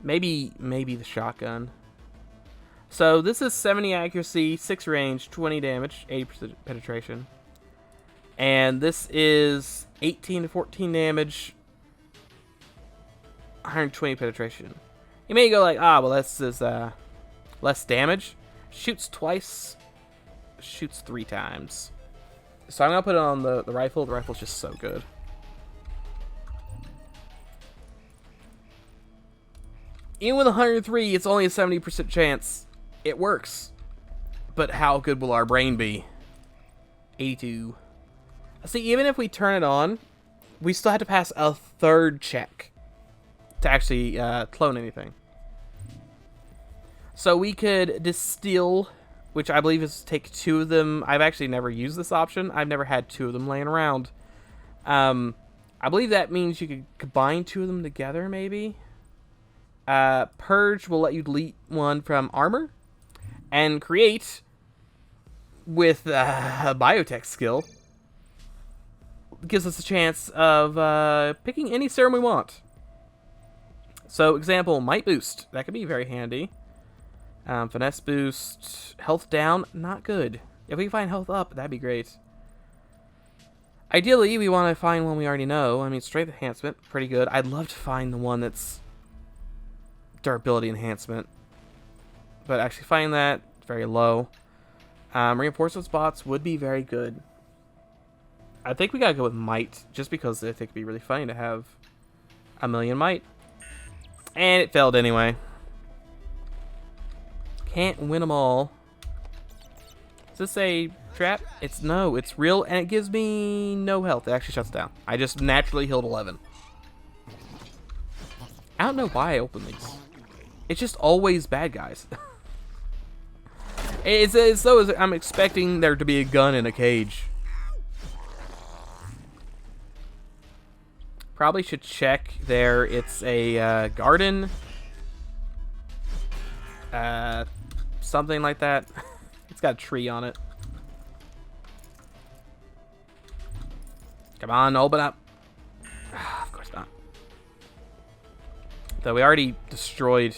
Maybe the shotgun. So this is 70 accuracy, 6 range, 20 damage, 80% penetration. And this is 18 to 14 damage, 120 penetration. You may go like, well, this is less damage. Shoots twice, shoots 3 times. So I'm going to put it on the rifle. The rifle's just so good. Even with 103, it's only a 70% chance. It works. But how good will our brain be? 82. See, even if we turn it on, we still have to pass a 3rd check to actually clone anything. So we could distill, which I believe is take 2 of them. I've actually never used this option. I've never had 2 of them laying around. I believe that means you could combine 2 of them together, maybe. Purge will let you delete 1 from armor. And create, with a biotech skill, gives us a chance of picking any serum we want. So, example, Might Boost. That could be very handy. Finesse Boost. Health down. Not good. If we find health up, that'd be great. Ideally, we want to find one we already know. I mean, Strength Enhancement, pretty good. I'd love to find the one that's Durability Enhancement. But actually finding that, very low. Reinforcement spots would be very good. I think we gotta go with Might, just because I think it'd be really funny to have a million Might. And it failed anyway. Can't win them all. Is this a trap? It's real, and it gives me no health. It actually shuts down. I just naturally healed 11. I don't know why I open these. It's just always bad guys. It's as though I'm expecting there to be a gun in a cage. Probably should check there. It's a garden. Something like that. It's got a tree on it. Come on, open up. Of course not. Though we already destroyed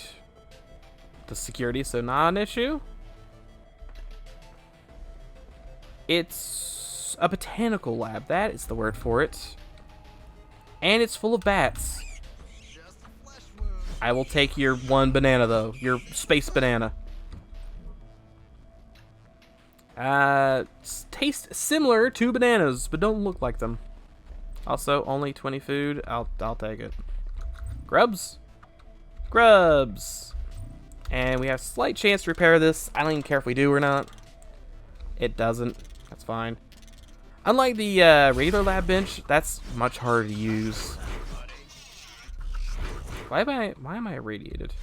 the security, so not an issue. It's a botanical lab. That is the word for it. And it's full of bats. I will take your 1 banana, though. Your space banana. Taste similar to bananas, but don't look like them. Also, only 20 food. I'll take it. Grubs. Grubs. And we have a slight chance to repair this. I don't even care if we do or not. It doesn't. That's fine. Unlike the regular lab bench, that's much harder to use. Why am I irradiated?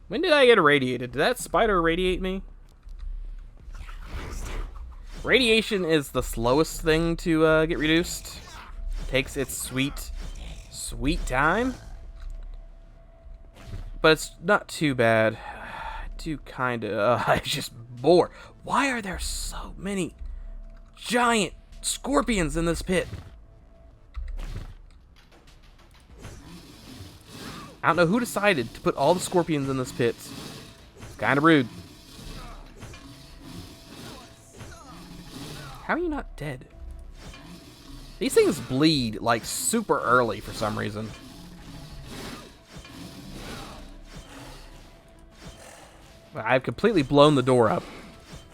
When did I get irradiated? Did that spider irradiate me? Radiation is the slowest thing to get reduced. Takes its sweet time. But it's not too bad. I do kind of... I just bore. Why are there so many giant scorpions in this pit? I don't know who decided to put all the scorpions in this pit. It's kind of rude. How are you not dead? These things bleed like super early for some reason. I've completely blown the door up,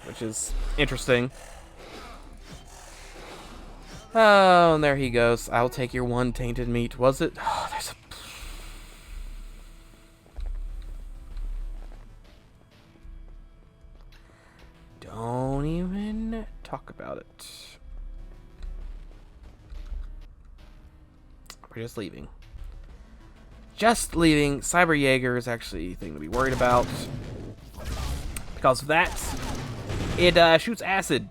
which is interesting. Oh, and there he goes. I'll take your 1 tainted meat. Was it? Oh, there's a... Don't even talk about it. We're just leaving. Just leaving. Cyber Jaeger is actually a thing to be worried about. Because of that, it shoots acid.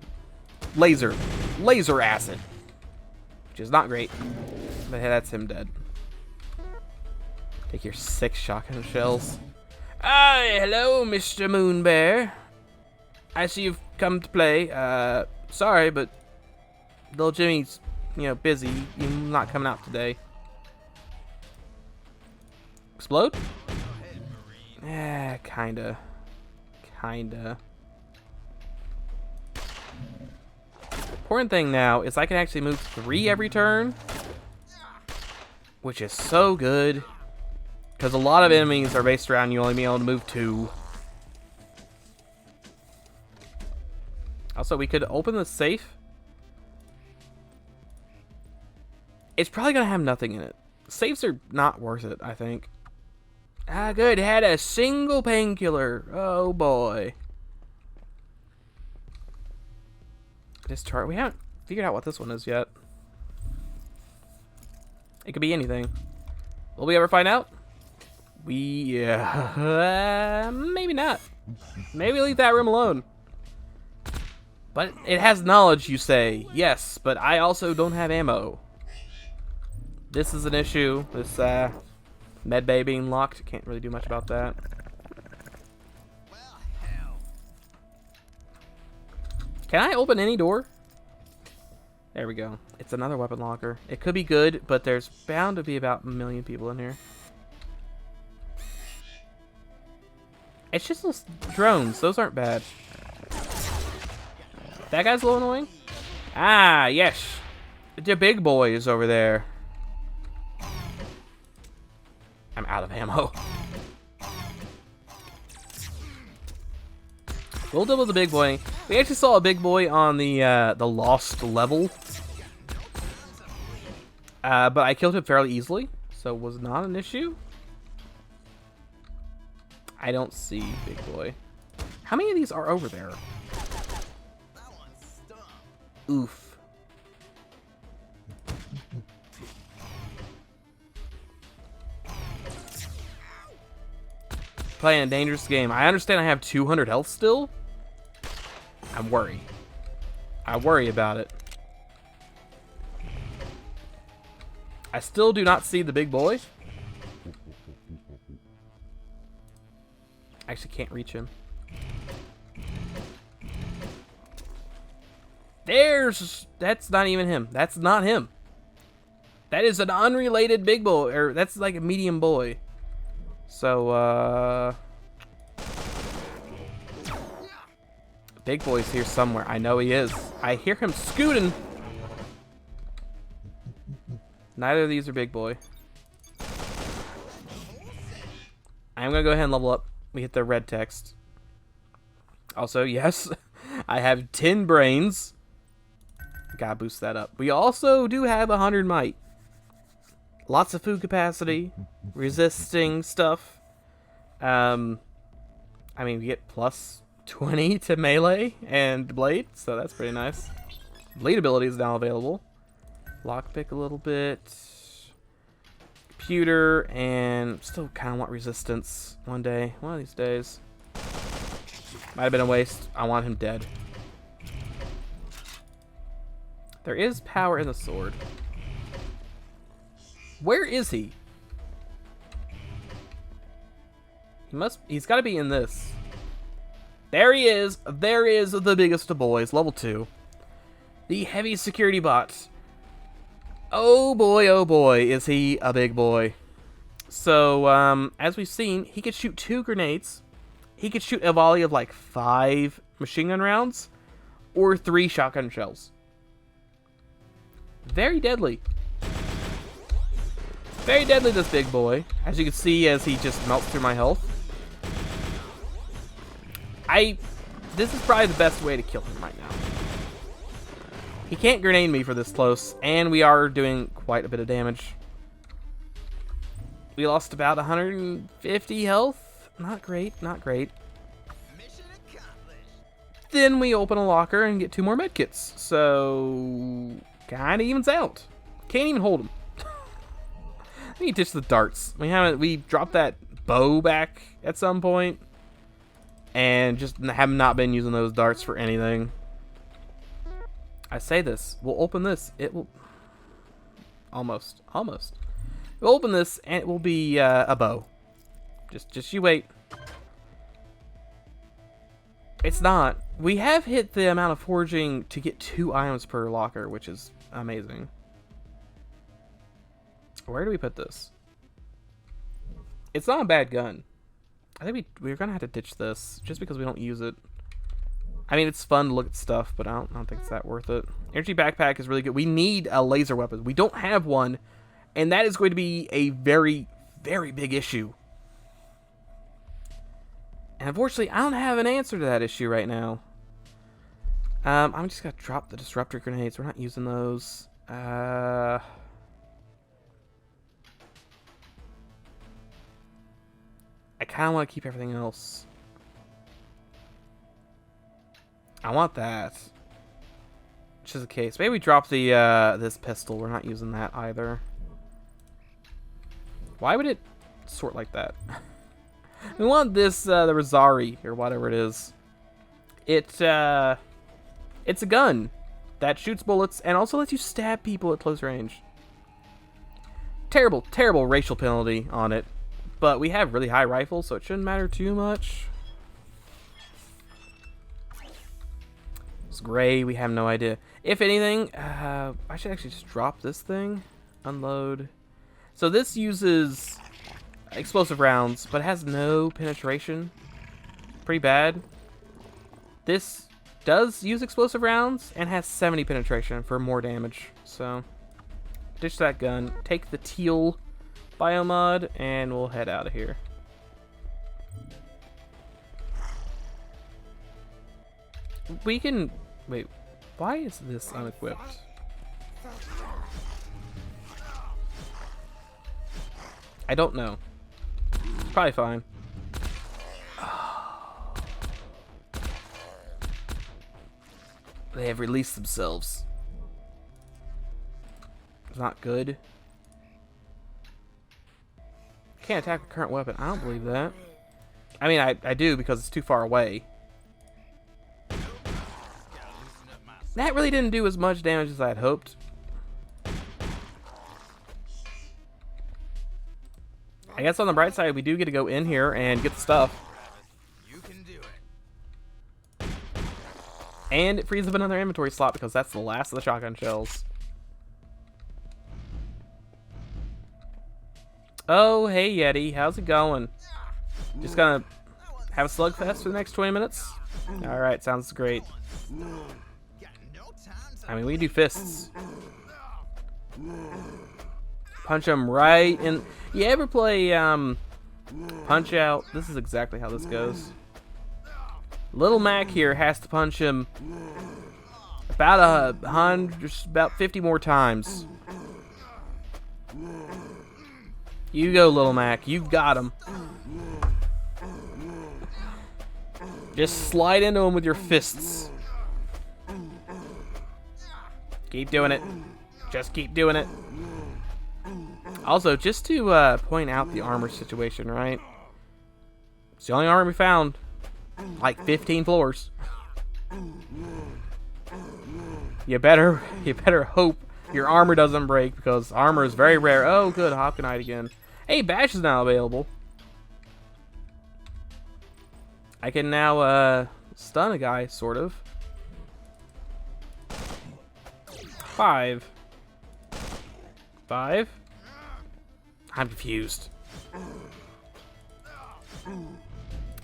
Laser acid. Which is not great. But hey, that's him dead. Take your 6 shotgun shells. Hello, Mr. Moon Bear. I see you've come to play. Sorry, but little Jimmy's, busy. You're not coming out today. explode? Kinda. Important thing now is I can actually move 3 every turn, which is so good, because a lot of enemies are based around you only being able to move 2. Also, we could open the safe. It's probably going to have nothing in it. Safes are not worth it, I think. Ah, good. It had a single painkiller. Oh, boy. This chart, we haven't figured out what this one is yet. It could be anything. Will we ever find out? Maybe not. Maybe leave that room alone. But it has knowledge, you say. Yes, but I also don't have ammo. This is an issue. This med bay being locked. Can't really do much about that. Can I open any door? There we go. It's another weapon locker. It could be good, but there's bound to be about 1 million people in here. It's just those drones. Those aren't bad. That guy's a little annoying. Ah, yes. The big boy is over there. I'm out of ammo. We'll deal with the big boy. We actually saw a big boy on the lost level. But I killed him fairly easily, so it was not an issue. I don't see big boy. How many of these are over there? Oof. Playing a dangerous game. I understand I have 200 health still. I'm worried. I worry about it. I still do not see the big boy. I actually can't reach him. That's not even him. That's not him. That is an unrelated big boy, or that's like a medium boy. So, big boy's here somewhere. I know he is. I hear him scooting. Neither of these are big boy. I'm gonna go ahead and level up. We hit the red text. Also, yes, I have 10 brains. Gotta boost that up. We also do have 100 might. Lots of food capacity. Resisting stuff. I mean, we get plus 20 to melee and blade, so that's pretty nice. Blade ability is now available. Lockpick a little bit. Computer, and still kind of want resistance one day. One of these days. Might have been a waste. I want him dead. There is power in the sword. Where is he? He's got to be in this. There he is. There is the biggest of boys. Level 2. The heavy security bot. Oh boy, is he a big boy. So, as we've seen, he could shoot 2 grenades. He could shoot a volley of like 5 machine gun rounds. Or 3 shotgun shells. Very deadly. Very deadly, this big boy. As you can see, as he just melts through my health. This is probably the best way to kill him right now. He can't grenade me for this close, and we are doing quite a bit of damage. We lost about 150 health. Not great, not great. Then we open a locker and get 2 more medkits. So, kind of evens out. Can't even hold him. Let me ditch the darts. We dropped that bow back at some point, and just have not been using those darts for anything. I say this. We'll open this. It will almost. We'll open this, and it will be a bow. Just you wait. It's not. We have hit the amount of forging to get 2 items per locker, which is amazing. Where do we put this? It's not a bad gun. I think we're gonna have to ditch this just because we don't use it. I mean, it's fun to look at stuff, but I don't think it's that worth it. Energy backpack is really good. We need a laser weapon. We don't have one, and that is going to be a very, very big issue. And unfortunately, I don't have an answer to that issue right now. I'm just gonna drop the disruptor grenades. We're not using those. I kind of want to keep everything else. I want that. Which is the case. Maybe we drop the this pistol. We're not using that either. Why would it sort like that? We want this the Rosari or whatever it is. It's a gun that shoots bullets and also lets you stab people at close range. Terrible, terrible racial penalty on it. But we have really high rifles, so it shouldn't matter too much. It's gray. We have no idea. If anything, I should actually just drop this thing. Unload. So this uses explosive rounds, but it has no penetration. Pretty bad. This does use explosive rounds and has 70 penetration for more damage. So ditch that gun. Take the teal biomod, and we'll head out of here. We can... Wait, why is this unequipped? I don't know. It's probably fine. They have released themselves. It's not good. Can't attack with current weapon. I don't believe that. I mean, I do because it's too far away. That really didn't do as much damage as I had hoped. I guess on the bright side, we do get to go in here and get the stuff. And it frees up another inventory slot because that's the last of the shotgun shells. Oh, hey Yeti, how's it going? Just gonna have a slugfest for the next 20 minutes? Alright, sounds great. I mean, we do fists. Punch them right in. You ever play Punch Out? This is exactly how this goes. Little Mac here has to punch him about 50 more times. You go, Little Mac. You got him. Just slide into him with your fists. Keep doing it. Just keep doing it. Also, just to point out the armor situation, right? It's the only armor we found. Like 15 floors. You better hope your armor doesn't break because armor is very rare. Oh, good, Hopkinite again. Hey, Bash is now available. I can now stun a guy, sort of. 5. I'm confused.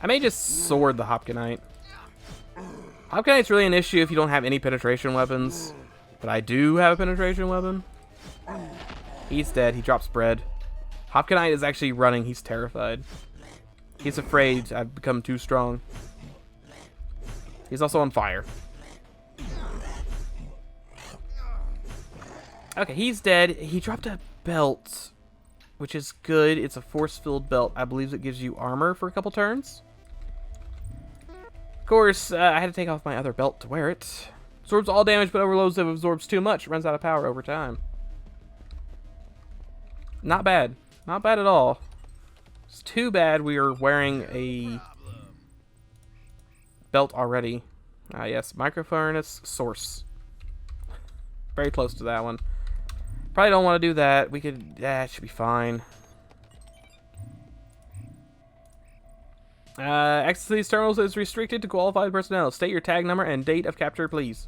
I may just sword the Hopkinite. Hopkinite's really an issue if you don't have any penetration weapons. But I do have a penetration weapon. He's dead. He drops bread. Hopkinite is actually running. He's terrified. He's afraid I've become too strong. He's also on fire. Okay, he's dead. He dropped a belt, which is good. It's a force-filled belt. I believe it gives you armor for a couple turns. Of course, I had to take off my other belt to wear it. Absorbs all damage, but overloads if it absorbs too much. Runs out of power over time. Not bad. Not bad at all. It's too bad we are wearing a belt already. Yes, microfurnace source. Very close to that one. Probably don't want to do that. We could... it should be fine. Access to these terminals is restricted to qualified personnel. State your tag number and date of capture, please.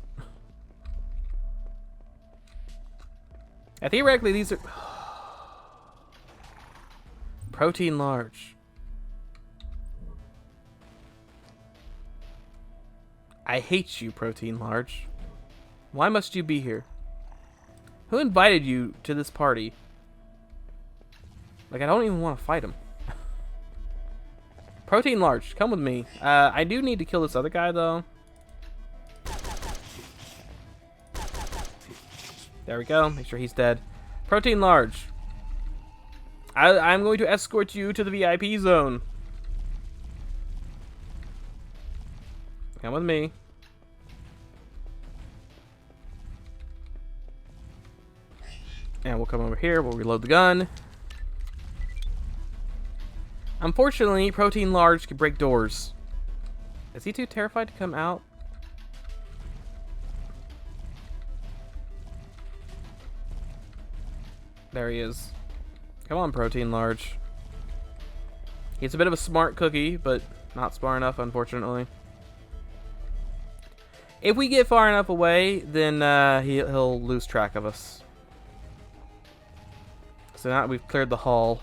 Theoretically, these are... Protein large. I hate you, protein large. Why must you be here? Who invited you to this party? Like, I don't even want to fight him. Protein large, come with me. I do need to kill this other guy, though. There we go. Make sure he's dead. Protein large. I'm going to escort you to the VIP zone. Come with me. And we'll come over here. We'll reload the gun. Unfortunately, Protein Large can break doors. Is he too terrified to come out? There he is. Come on, Protein Large. He's a bit of a smart cookie, but not smart enough, unfortunately. If we get far enough away, then he'll lose track of us. So now we've cleared the hall.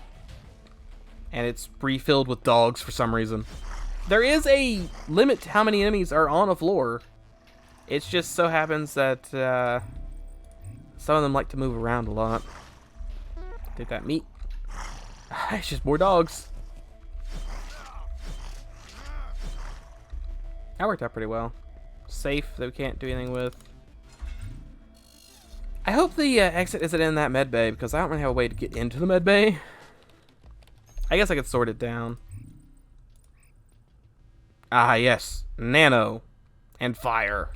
And it's refilled with dogs for some reason. There is a limit to how many enemies are on a floor. It just so happens that some of them like to move around a lot. Take that meat. It's just more dogs. That worked out pretty well. Safe that we can't do anything with. I hope the exit isn't in that med bay because I don't really have a way to get into the med bay. I guess I could sort it down. Ah, yes. Nano. And fire.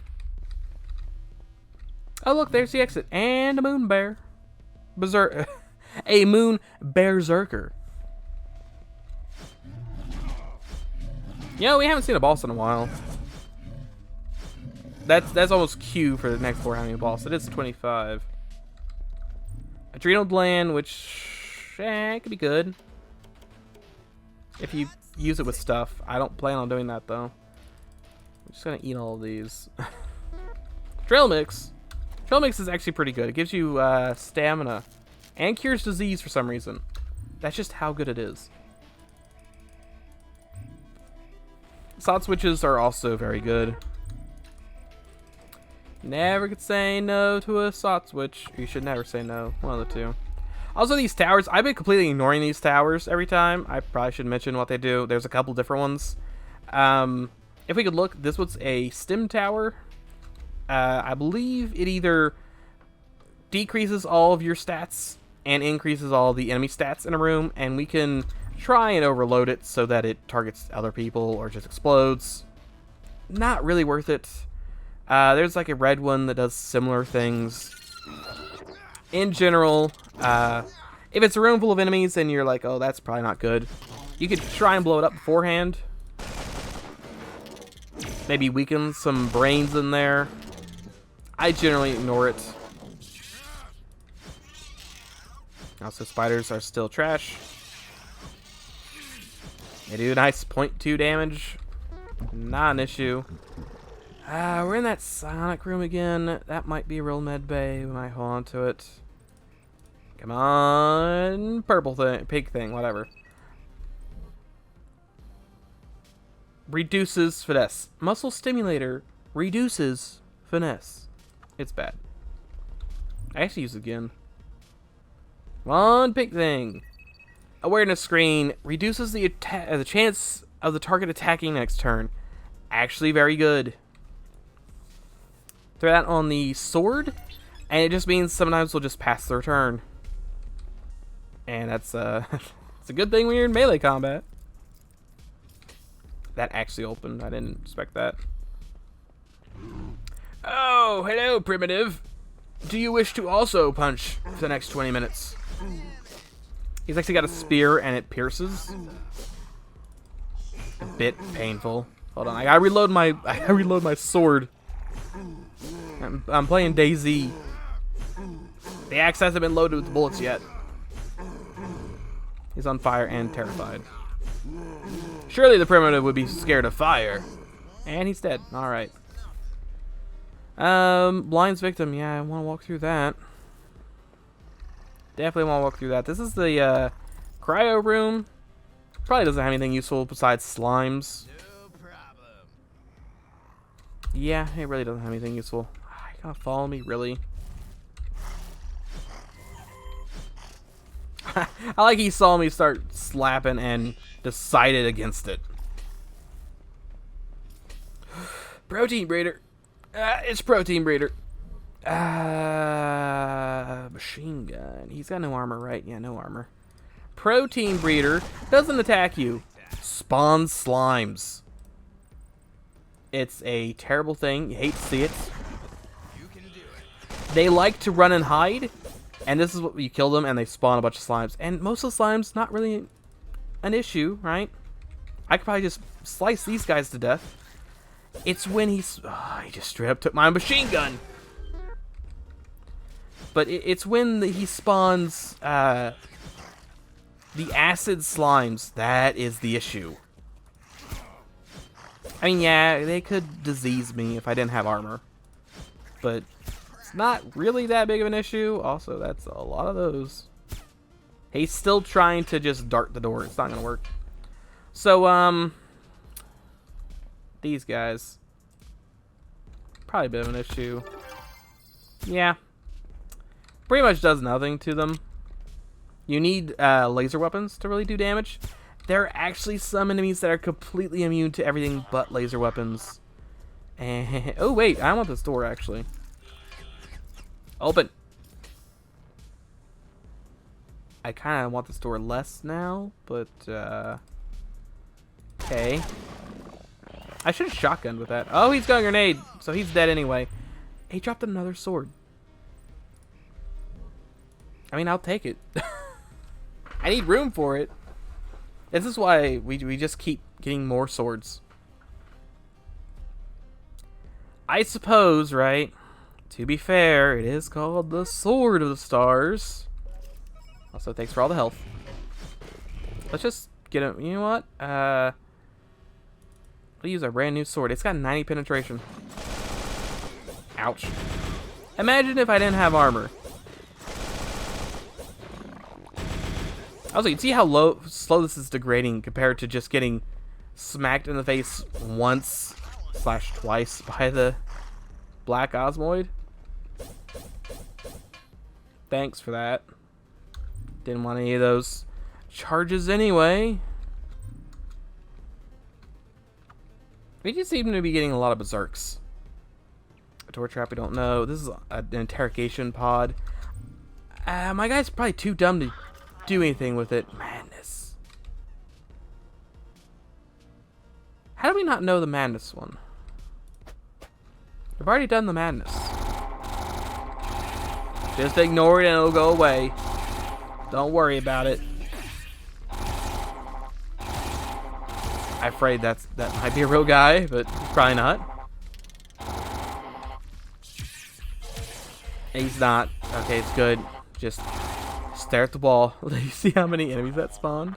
Oh, look, there's the exit. And a moon bear. A moon berserker. You know, we haven't seen a boss in a while. That's almost Q for the next floor having a boss. It is 25. Adrenal gland, which could be good. If you use it with stuff. I don't plan on doing that, though. I'm just going to eat all of these. Trail mix. Trail mix is actually pretty good. It gives you stamina. And cures disease for some reason. That's just how good it is. Sots switches are also very good. Never could say no to a Sots switch. You should never say no. One of the two. Also, these towers, I've been completely ignoring these towers every time. I probably should mention what they do. There's a couple different ones. If we could look, this one's a stim tower. I believe it either decreases all of your stats and increases all the enemy stats in a room, and we can try and overload it so that it targets other people or just explodes. Not really worth it. There's like a red one that does similar things. In general, if it's a room full of enemies and you're like, oh, that's probably not good, you could try and blow it up beforehand. Maybe weaken some brains in there. I generally ignore it. Also, spiders are still trash. They do nice 0.2 damage. Not an issue. We're in that Sonic room again. That might be a real med bay. We might hold on to it. Come on. Purple thing. Pink thing. Whatever. Reduces finesse. Muscle stimulator reduces finesse. It's bad. I actually use it again. One pink thing. Awareness screen reduces the chance of the target attacking next turn. Actually very good. Throw that on the sword, and it just means sometimes we'll just pass their turn. And that's it's a good thing when you're in melee combat. That actually opened. I didn't expect that. Oh, hello, Primitive. Do you wish to also punch for the next 20 minutes? He's actually got a spear, and it pierces. A bit painful. Hold on, I gotta reload my sword. I'm playing DayZ. The axe hasn't been loaded with bullets yet. He's on fire and terrified. Surely the Primitive would be scared of fire. And he's dead. Alright. Blind's victim. Yeah, I want to walk through that. Definitely want to walk through that. This is the Cryo room. Probably doesn't have anything useful besides slimes. No problem. Yeah, it really doesn't have anything useful. You gotta follow me, really? I like he saw me start slapping and decided against it. Protein breeder. It's protein breeder. Machine gun. He's got no armor, right? Yeah, no armor. Protein breeder doesn't attack you. Spawns slimes. It's a terrible thing. You hate to see it. You can do it. They like to run and hide, and this is what you kill them, and they spawn a bunch of slimes. And most of the slimes, not really an issue, right? I could probably just slice these guys to death. It's when he just straight up took my machine gun. But it's when he spawns the acid slimes that is the issue. I mean, yeah, they could disease me if I didn't have armor, but it's not really that big of an issue. Also, that's a lot of those. He's still trying to just dart the door. It's not gonna work. So, these guys, probably a bit of an issue. Yeah, pretty much does nothing to them. You need laser weapons to really do damage. There are actually some enemies that are completely immune to everything but laser weapons. And oh wait, I want this door actually. Open. I kind of want this door less now, but okay. I should have shotgunned with that. Oh, he's got a grenade, so he's dead anyway. He dropped another sword. I mean, I'll take it. I need room for it. This is why we just keep getting more swords. I suppose, right? To be fair, it is called the Sword of the Stars. Also, thanks for all the health. Let's just get him. You know what? We'll use our brand new sword. It's got 90 penetration. Ouch. Imagine if I didn't have armor. Also, you can see how slow this is degrading compared to just getting smacked in the face once / twice by the black osmoid. Thanks for that. Didn't want any of those charges anyway. We just seem to be getting a lot of berserks. A door trap, we don't know. This is an interrogation pod. My guy's probably too dumb to do anything with it. Madness. How do we not know the madness one? We've already done the madness. Just ignore it and it'll go away. Don't worry about it. I'm afraid that might be a real guy, but probably not. He's not. Okay, it's good. Just stare at the wall. You see how many enemies that spawned?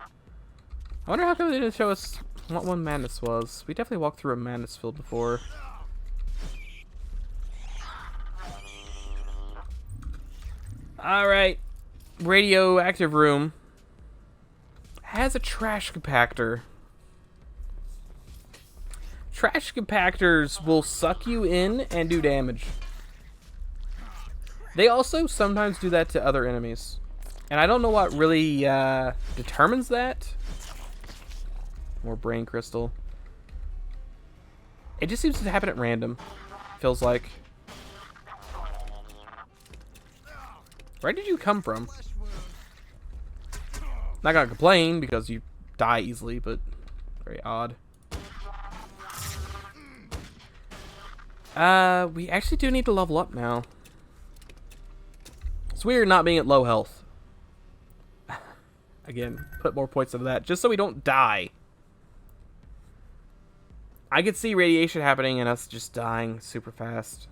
I wonder how come they didn't show us what one madness was. We definitely walked through a madness field before. Alright. Radioactive room. Has a trash compactor. Trash compactors will suck you in and do damage. They also sometimes do that to other enemies. And I don't know what really determines that. More brain crystal. It just seems to happen at random. Feels like. Where did you come from? Not gonna complain because you die easily, but very odd. We actually do need to level up now. It's weird not being at low health. Again, put more points into that, just so we don't die. I could see radiation happening and us just dying super fast.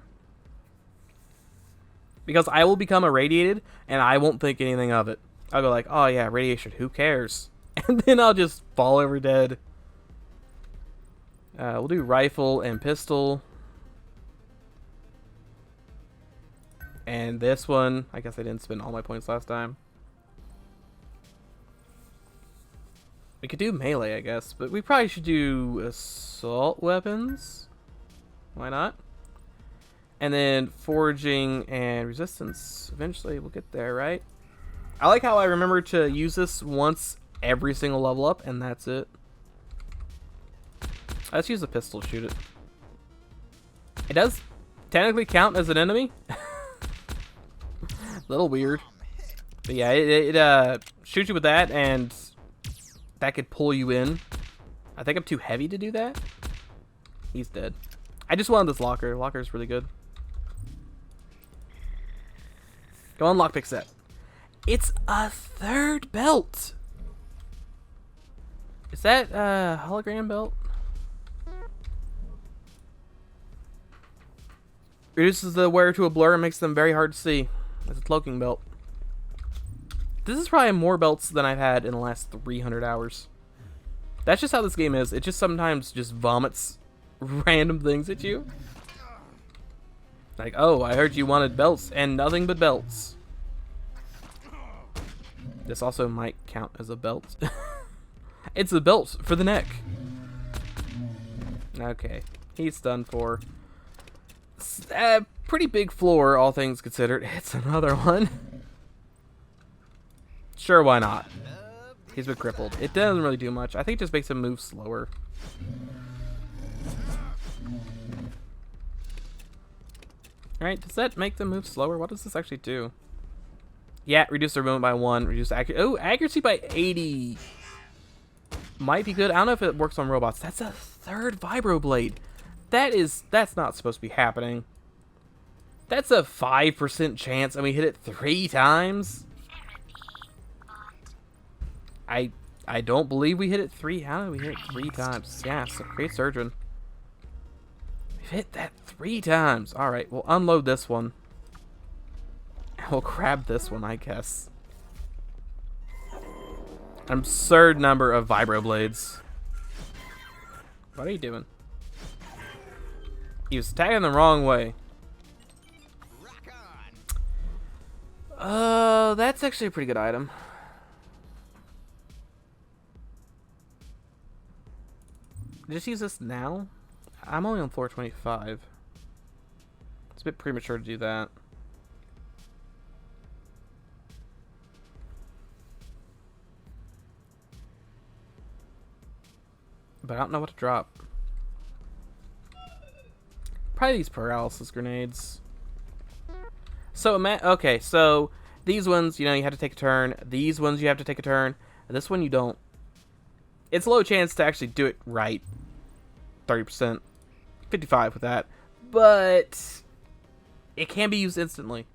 Because I will become irradiated, and I won't think anything of it. I'll go like, oh yeah, radiation, who cares? And then I'll just fall over dead. We'll do rifle and pistol. And this one, I guess I didn't spend all my points last time. We could do melee, I guess, but we probably should do assault weapons. Why not? And then foraging and resistance. Eventually, we'll get there, right? I like how I remember to use this once every single level up, and that's it. Let's use a pistol to shoot it. It does technically count as an enemy. A little weird. But yeah, it shoots you with that, and that could pull you in. I think I'm too heavy to do that. He's dead. I just wanted this locker. Locker's really good. Go on, lockpick set. It's a third belt. Is that a hologram belt? Reduces the wearer to a blur and makes them very hard to see. It's a cloaking belt. This is probably more belts than I've had in the last 300 hours. That's just how this game is. It just sometimes just vomits random things at you. Like, oh, I heard you wanted belts and nothing but belts. This also might count as a belt. It's a belt for the neck. Okay, he's done for. Pretty big floor, all things considered. It's another one. Sure, why not? He's been crippled. It doesn't really do much. I think it just makes him move slower. Alright, does that make them move slower? What does this actually do? Yeah, reduce their movement by 1. Reduce accuracy. Oh, accuracy by 80. Might be good. I don't know if it works on robots. That's a third vibroblade. That's not supposed to be happening. That's a 5% chance, and we hit it 3 times. I don't believe we hit it 3. How did we hit it 3 times? Yeah, so great surgeon. We've hit that 3 times. All right, we'll unload this one. And we'll grab this one, I guess. An absurd number of vibroblades. What are you doing? He was tagging the wrong way. That's actually a pretty good item. Just use this now? I'm only on floor 25. It's a bit premature to do that. But I don't know what to drop. Probably these paralysis grenades. So, okay, so these ones, you know, you have to take a turn. These ones, you have to take a turn. This one, you don't. It's a low chance to actually do it right. 30%. 55 with that. But it can be used instantly.